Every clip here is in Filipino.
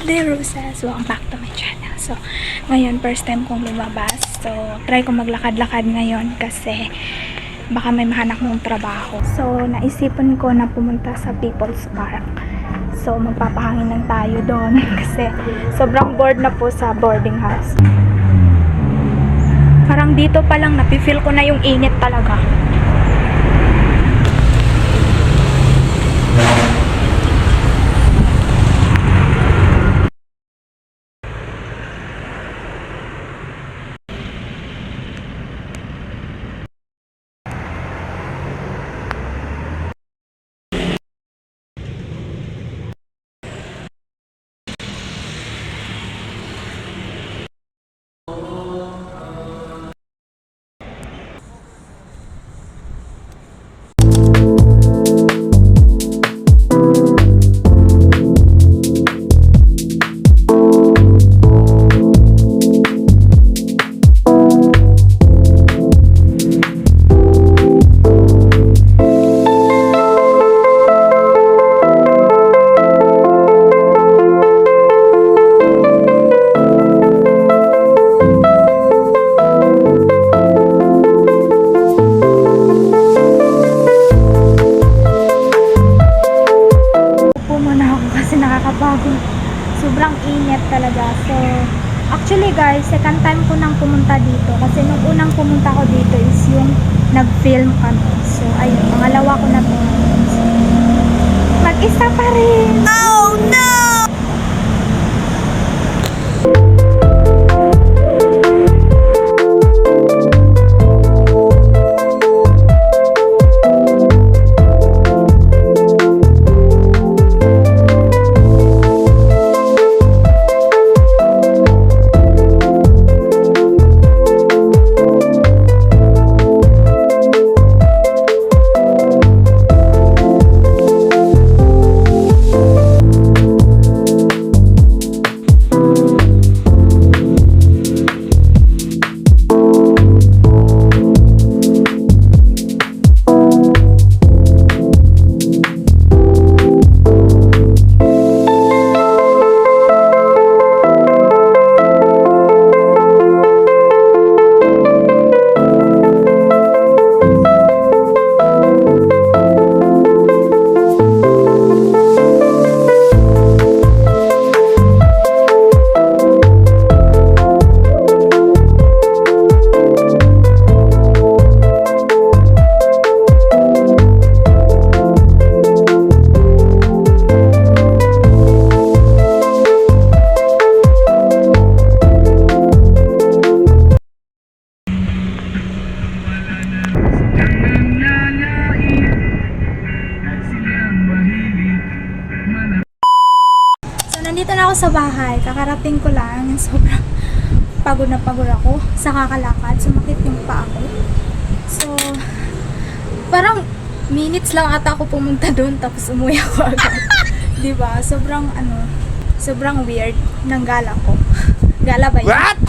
Lovely Roses! Welcome back to my channel. So, ngayon, first time kong lumabas. So, try kong maglakad-lakad ngayon kasi baka may mahanap mong trabaho. So, naisipan ko na pumunta sa People's Park. So, magpapahangin lang tayo doon kasi sobrang bored na po sa boarding house. Parang dito pa lang napifeel ko na yung init talaga. Sobrang init talaga. So, actually guys, second time ko nang pumunta dito. Kasi nung unang pumunta ko dito is yung nag-film kami. So, ayun, pangalawa ko na to. Mag-isa pa rin! Oh no! Nandito na ako sa bahay, kakarating ko lang, sobrang pagod na pagod ako sa kakalakad, sumakit yung paa ko. So, parang minutes lang ata ako pumunta doon tapos umuwi ako agad. Diba? Sobrang weird ng gala ko. Gala ba yun? What?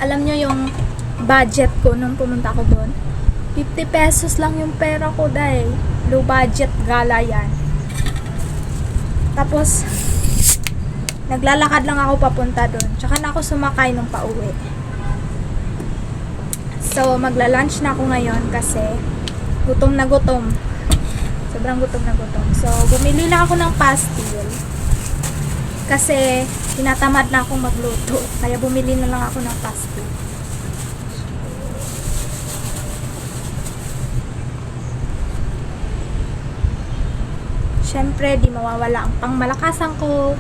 Alam nyo yung budget ko nung pumunta ko doon? 50 pesos lang yung pera ko dahil low budget gala yan. Tapos naglalakad lang ako papunta doon. Tsaka na ako sumakay nung pauwi. So magla-lunch na ako ngayon kasi gutom na gutom. Sobrang gutom na gutom. So bumili lang ako ng pastil. Kasi tinatamad na akong magluto. Kaya bumili na lang ako ng pastil. Siyempre, di mawawala ang pangmalakasan ko.